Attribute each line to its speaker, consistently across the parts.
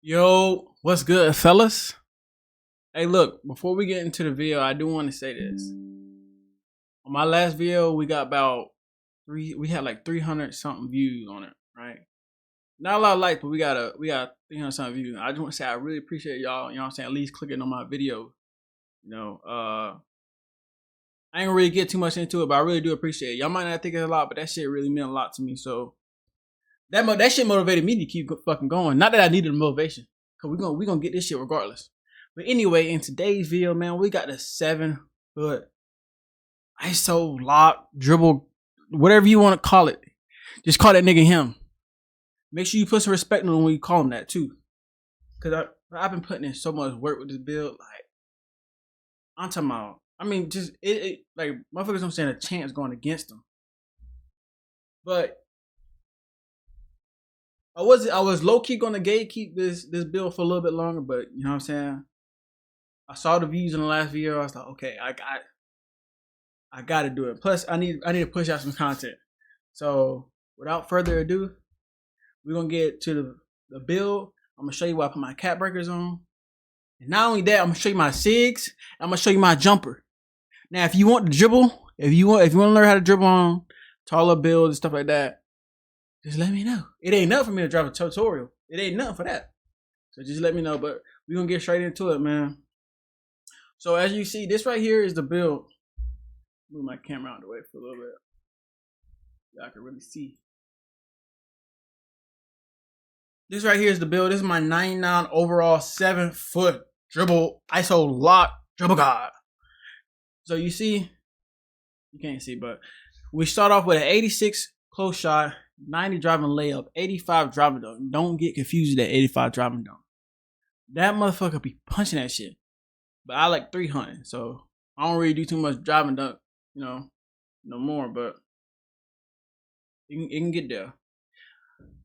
Speaker 1: Yo, what's good, fellas? Hey, look, before we get into the video, I do want to say this. On my last video, we got about we had like 300 something views on it, right? Not a lot of likes, but we got 300 something views. I just want to say I really appreciate y'all, you know what I'm saying, at least clicking on my video. You know, I ain't gonna really get too much into it, but I really do appreciate it. Y'all might not think it's a lot, but that shit really meant a lot to me. So that shit motivated me to keep fucking going. Not that I needed the motivation, cause we gonna get this shit regardless. But anyway, in today's video, man, we got the 7-foot ISO lock dribble, whatever you want to call it. Just call that nigga him. Make sure you put some respect on him when you call him that too, cause I've been putting in so much work with this build. Like I'm talking about, I mean, just it like motherfuckers don't stand a chance going against him. But I was low key gonna gatekeep this build for a little bit longer, but you know what I'm saying. I saw the views in the last video. I was like, okay, I got to do it. Plus, I need to push out some content. So, without further ado, we're gonna get to the build. I'm gonna show you what I put my cat breakers on, and not only that, I'm gonna show you my sigs. I'm gonna show you my jumper. Now, if you want to dribble, if you want to learn how to dribble on taller builds and stuff like that, just let me know. It ain't nothing for me to drop a tutorial. It ain't nothing for that. So just let me know. But we're gonna get straight into it, man. So as you see, this right here is the build. Move my camera out of the way for a little bit. Y'all can really see. This right here is the build. This is my 99 overall 7-foot dribble ISO lock dribble guard. So you see, you can't see, but we start off with an 86 close shot, 90 driving layup, 85 driving dunk. Don't get confused with that 85 driving dunk. That motherfucker be punching that shit. But I like 300, so I don't really do too much driving dunk, you know, no more. But it can get there.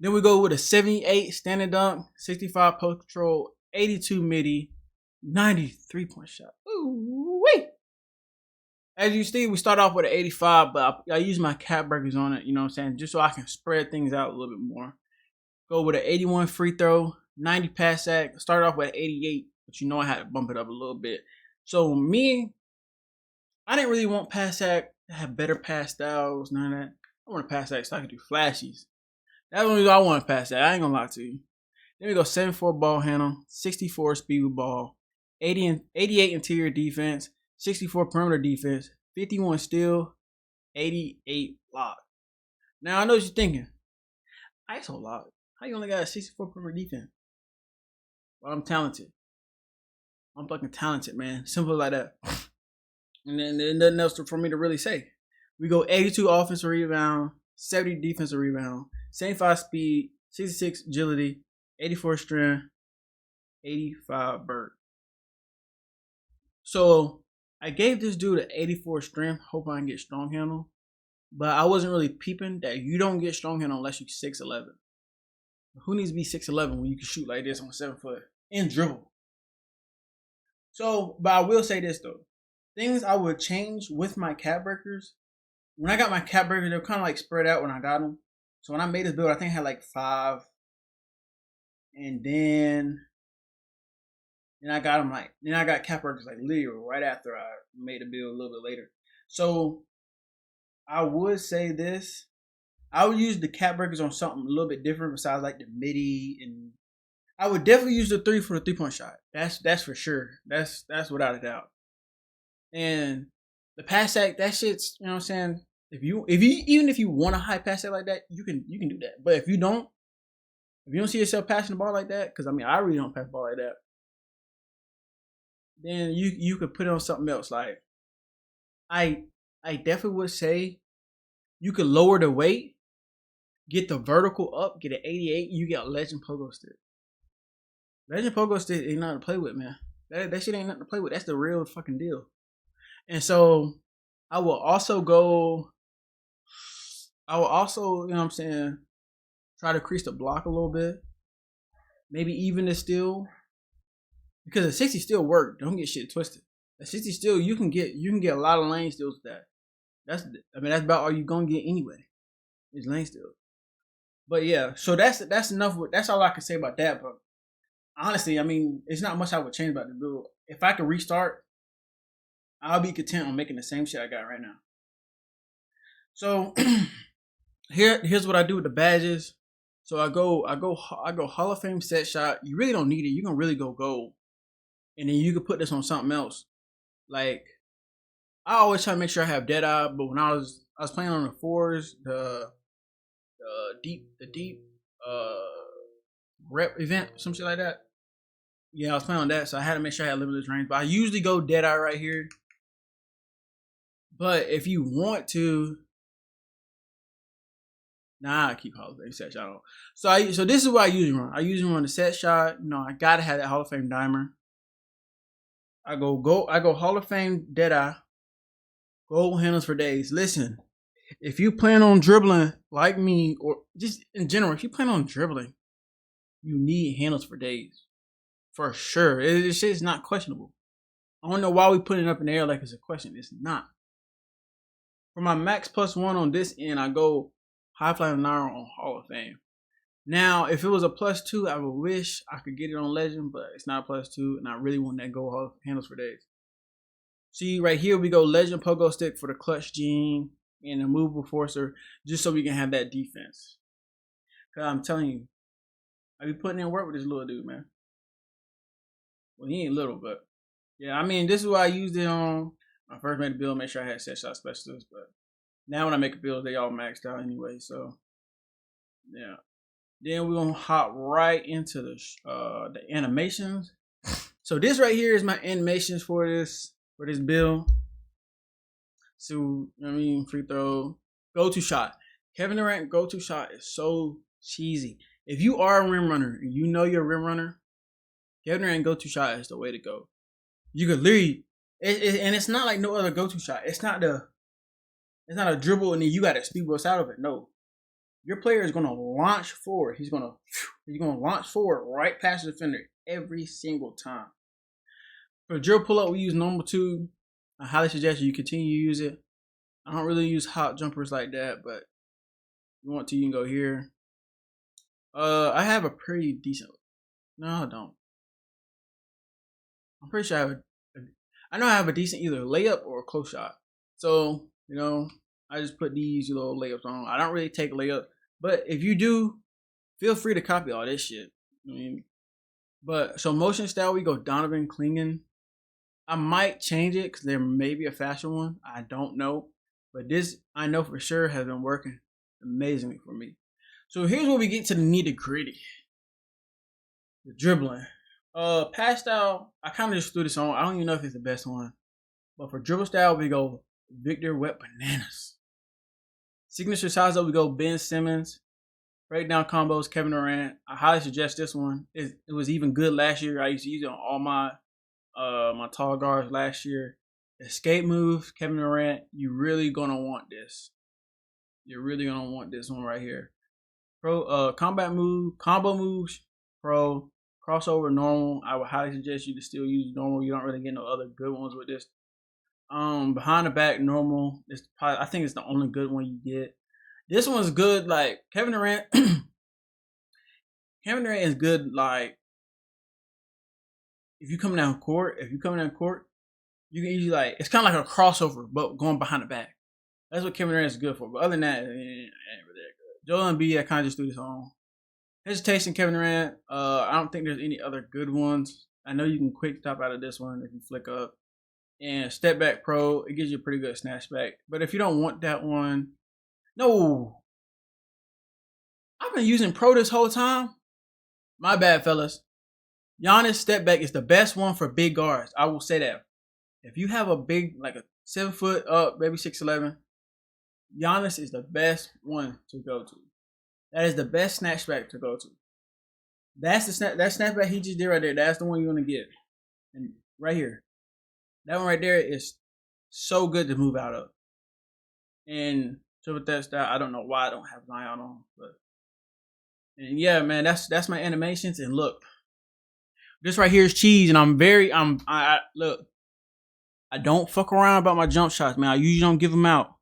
Speaker 1: Then we go with a 78 standing dunk, 65 post control, 82 midi, 93 point shot. Ooh wee! As you see, we start off with an 85, but I use my cat breakers on it, you know what I'm saying, just so I can spread things out a little bit more. Go with an 81 free throw, 90 pass sack. Start off with an 88. But you know I had to bump it up a little bit. So me, I didn't really want pass sack to have better pass styles, none of that. I want a pass sack so I can do flashies. That's the only reason I want to pass that. I ain't gonna lie to you. Then we go 74 ball handle, 64 speed with ball, 88 interior defense, 64 perimeter defense, 51 steal, 88 block. Now I know what you're thinking. ISO lock. How you only got a 64 perimeter defense? Well, I'm talented. I'm fucking talented, man. Simple like that. And then there's nothing else for me to really say. We go 82 offensive rebound, 70 defensive rebound, 75 speed, 66 agility, 84 strength, 85 burst. So I gave this dude an 84 strength, hoping I can get strong handle. But I wasn't really peeping that you don't get strong handle unless you're 6'11". Who needs to be 6'11" when you can shoot like this on 7 foot and dribble? So, but I will say this though. Things I would change with my cat breakers. When I got my cat breakers, they were kind of like spread out when I got them. So when I made this build, I think I had like 5. And then I got them like, then I got cat breakers like literally right after I made the build a little bit later. So I would say this. I would use the cat breakers on something a little bit different besides like the midi, and I would definitely use the 3 for the 3-point shot. That's for sure. That's without a doubt. And the pass sack, that shit's, you know what I'm saying. If you even if you want a high pass sack like that, you can do that. But if you don't see yourself passing the ball like that, because I mean I really don't pass the ball like that, then you could put it on something else. Like I definitely would say you could lower the weight, get the vertical up, get an 88, you get a legend pogo stick. Legend pogo stick ain't nothing to play with, man. That shit ain't nothing to play with. That's the real fucking deal. And so I will also, you know what I'm saying, try to crease the block a little bit. Maybe even the steal. Because the 60 still work. Don't get shit twisted. The 60 still, you can get a lot of lane steals with that. That's about all you gonna get anyway. Is lane steals. But yeah, so that's enough. That's all I can say about that. But honestly, I mean, it's not much I would change about the build. If I could restart, I'll be content on making the same shit I got right now. So here's what I do with the badges. So I go Hall of Fame set shot. You really don't need it. You can really go gold, and then you can put this on something else. Like I always try to make sure I have Deadeye, but when I was playing on the fours, the deep rep event, some shit like that. Yeah, I was playing on that, so I had to make sure I had limitless range. But I usually go Deadeye right here. But if you want to, I keep Hall of Fame set shot on. So this is what I usually run. I usually run the set shot. You know, I gotta have that Hall of Fame dimer. I go Hall of Fame Deadeye. Gold handles for days. Listen, if you plan on dribbling like me, or just in general, if you plan on dribbling, you need handles for days. For sure. This shit is not questionable. I don't know why we putting it up in the air like it's a question. It's not. For my max +1 on this end, I go High Flying Naira on Hall of Fame. Now, if it was a +2, I would wish I could get it on Legend, but it's not a +2, and I really want that gold Hall of handles for days. See, right here we go Legend Pogo Stick for the clutch gene and a movable forcer, just so we can have that defense. Cause I'm telling you, I be putting in work with this little dude, man. Well, he ain't little, but yeah, I mean, this is what I used it on. I first made a build, make sure I had set shot specialists, but now when I make a build, they all maxed out anyway. So yeah, then we're gonna hop right into the animations. So this right here is my animations for this build. So I mean, free throw, go-to shot. Kevin Durant go-to shot is so cheesy. If you are a rim runner and you know you're a rim runner, Kevin Durant go-to shot is the way to go. You could literally, and it's not like no other go-to shot. It's not a dribble and then you got to speed bust out of it. No, your player is gonna launch forward. He's gonna launch forward right past the defender every single time. For dribble pull up, we use normal 2. I highly suggest you continue to use it. I don't really use hot jumpers like that, but if you want to, you can go here. I have a pretty decent. No, I don't. I'm pretty sure I know I have a decent either layup or a close shot. So, you know, I just put these little layups on. I don't really take layup, but if you do, feel free to copy all this shit. I mean, but so motion style, we go Donovan Clingan. I might change it because there may be a faster one. I don't know. But this, I know for sure, has been working amazingly for me. So here's where we get to the nitty gritty. The dribbling. Pass style, I kind of just threw this on. I don't even know if it's the best one. But for dribble style, we go Victor Wet Bananas. Signature size up, we go Ben Simmons. Breakdown combos, Kevin Durant. I highly suggest this one. It was even good last year. I used to use it on all my tall guards last year. Escape moves, Kevin Durant. You're really gonna want this. You're really gonna want this one right here. Pro combat move, combo moves, pro crossover normal. I would highly suggest you to still use normal. You don't really get no other good ones with this. Behind the back normal. It's probably, I think it's the only good one you get. This one's good. Like Kevin Durant. Kevin Durant is good. Like if you come down court, you can usually like it's kind of like a crossover, but going behind the back. That's what Kevin Durant is good for. But other than that, it ain't really that good. Joel Embiid, I kind of just threw this on. Hesitation, Kevin Durant. I don't think there's any other good ones. I know you can quick stop out of this one if you flick up. And step back pro, it gives you a pretty good snatch back. But if you don't want that one, no. I've been using pro this whole time. My bad, fellas. Giannis step back is the best one for big guards. I will say that. If you have a big, like a 7 foot up, maybe 6'11", Giannis is the best one to go to. That is the best snatchback to go to. That's the that snapback he just did right there. That's the one you want to get. And right here. That one right there is so good to move out of. And so with that style, I don't know why I don't have Zion on, but and yeah, man, that's my animations. And look, this right here is cheese, and I look, I don't fuck around about my jump shots, man. I usually don't give them out.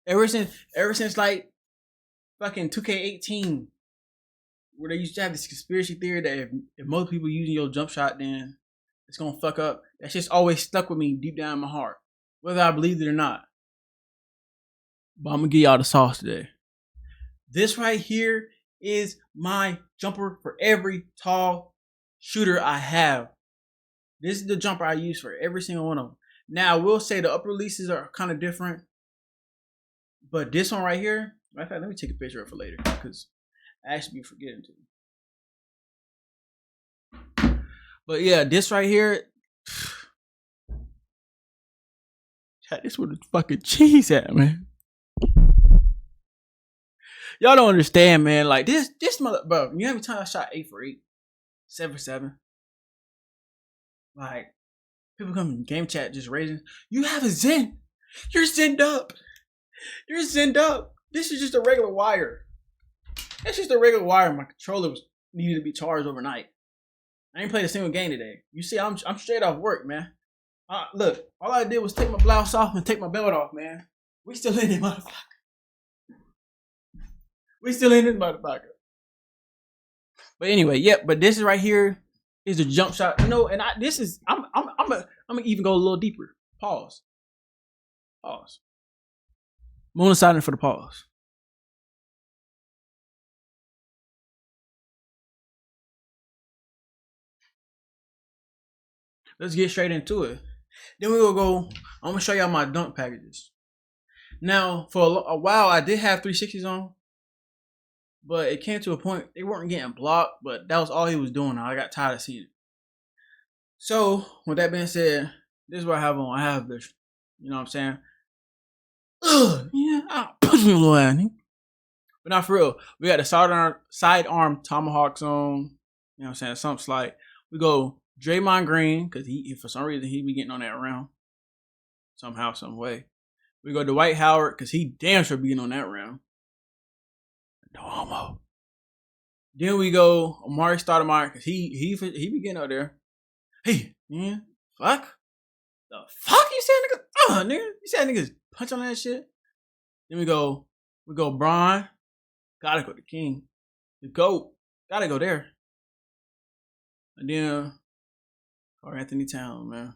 Speaker 1: Ever since like fucking 2K18, where they used to have this conspiracy theory that if most people using your jump shot, then it's gonna fuck up. That shit's always stuck with me deep down in my heart, whether I believe it or not. But I'm gonna give y'all the sauce today. This right here is my jumper for every tall shooter I have. This is the jumper I use for every single one of them. Now, I will say the upper releases are kind of different. But this one right here, matter of fact, let me take a picture of it for later because I actually be forgetting to. But yeah, this right here, this where the fucking cheese at, man. Y'all don't understand, man. Like this mother, bro. You know how many times I shot 8 for 8, 7 for 7? Like people come in game chat just raising. You have a Zen. You're Zen'd up. You're Zen'd up. This is just a regular wire. That's just a regular wire. My controller was needed to be charged overnight. I ain't played a single game today. You see, I'm straight off work, man. Look, all I did was take my blouse off and take my belt off, man. We still in it, motherfucker. We still in it, motherfucker. But anyway, yeah. But this is right here is the jump shot. You know, and I'm gonna even go a little deeper. Pause. I'm on the silent for the pause. Let's get straight into it. Then we will go. I'm gonna show y'all my dunk packages. Now, for a while, I did have 360s on, but it came to a point they weren't getting blocked. But that was all he was doing. I got tired of seeing it. So, with that being said, this is what I have on. I have this. You know what I'm saying? Yeah, I'll punch me a little at him. But not for real. We got the sidearm tomahawks on. You know what I'm saying? Something slight. We go Draymond Green, because he for some reason he be getting on that round. Somehow, some way. We go Dwight Howard, because he damn sure be getting on that round. No homo. Then we go Amari Stoudemire, because he be getting out there. Hey, man, fuck. The fuck you said, nigga? Nigga. You said niggas punch on that shit. Then we go Bron. Gotta go to King. The GOAT. Gotta go there. And then Carl Anthony Towns, man.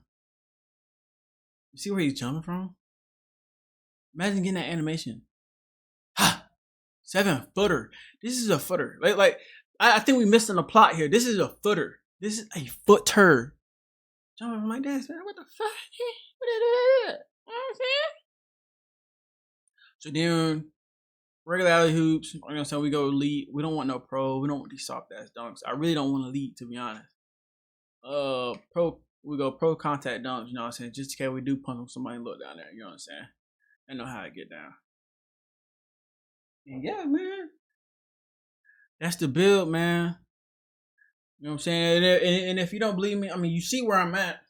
Speaker 1: You see where he's jumping from? Imagine getting that animation. Ha! 7-footer. This is a footer. Like I think we missed on the plot here. This is a footer. This is a footer. Jumping from like this, man. What the fuck? What is that? You know what I'm saying? So then regular alley hoops. You know what I'm saying? We go lead. We don't want no pro. We don't want these soft ass dunks. I really don't want to lead, to be honest. We go pro contact dunks, you know what I'm saying? Just in case we do punch on somebody and look down there, you know what I'm saying? I know how to get down. And yeah, man. That's the build, man. You know what I'm saying? And if you don't believe me, I mean, you see where I'm at.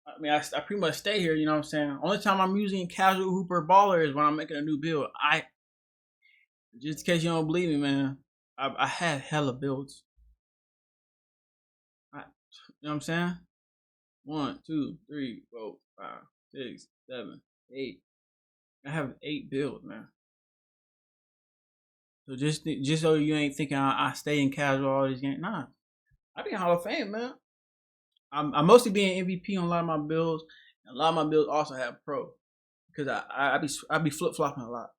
Speaker 1: I mean, I pretty much stay here, you know what I'm saying? Only time I'm using casual hooper baller is when I'm making a new build. Just in case you don't believe me, man, I had hella builds. You know what I'm saying? 1, 2, 3, 4, 5, 6, 7, 8. I have 8 builds, man. So just so you ain't thinking I stay in casual all these games. Nah, I be in Hall of Fame, man. I'm mostly being MVP on a lot of my builds. And a lot of my builds also have pro because I be flip flopping a lot.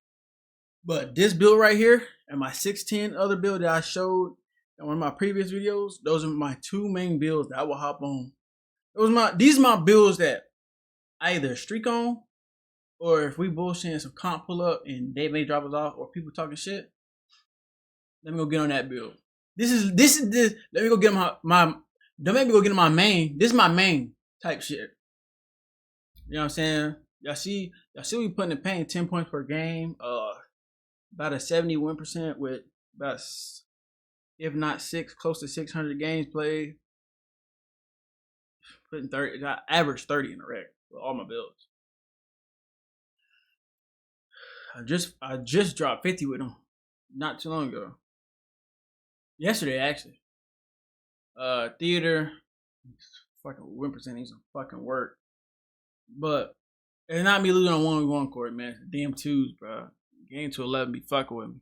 Speaker 1: But this build right here and my 610 other build that I showed in one of my previous videos, those are my 2 main builds that I will hop on. These are my builds that I either streak on, or if we bullshitting some comp pull up and they may drop us off, or people talking shit, let me go get on that build. This is let me go get my don't make me go get my main. This is my main type shit. You know what I'm saying? Y'all see we putting in paint 10 points per game. About a 71% with about, if not close to 600 games played. Putting 30, I average 30 in the rec with all my builds. I just dropped 50 with them not too long ago. Yesterday, actually. Theater, fucking win percentage of fucking work. But it's not me losing on 1v1 court, man. Damn twos, bro. Game to 11 be fucking with me.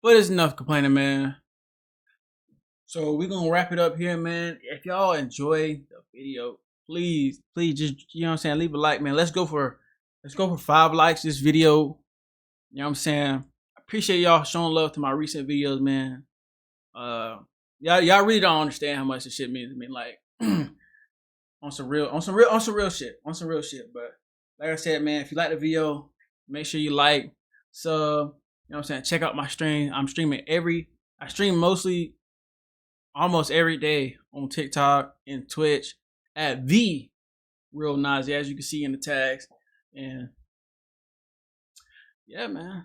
Speaker 1: But it's enough complaining, man. So we're gonna wrap it up here, man. If y'all enjoy the video, please just, you know what I'm saying, leave a like, man. Let's go for 5 likes this video. You know what I'm saying? Appreciate y'all showing love to my recent videos, man. Y'all really don't understand how much this shit means to me. Like on some real shit. But like I said, man, if you like the video, make sure you like, sub, you know what I'm saying? Check out my stream. I stream almost every day on TikTok and Twitch at the Real Nazi, as you can see in the tags. And yeah, man.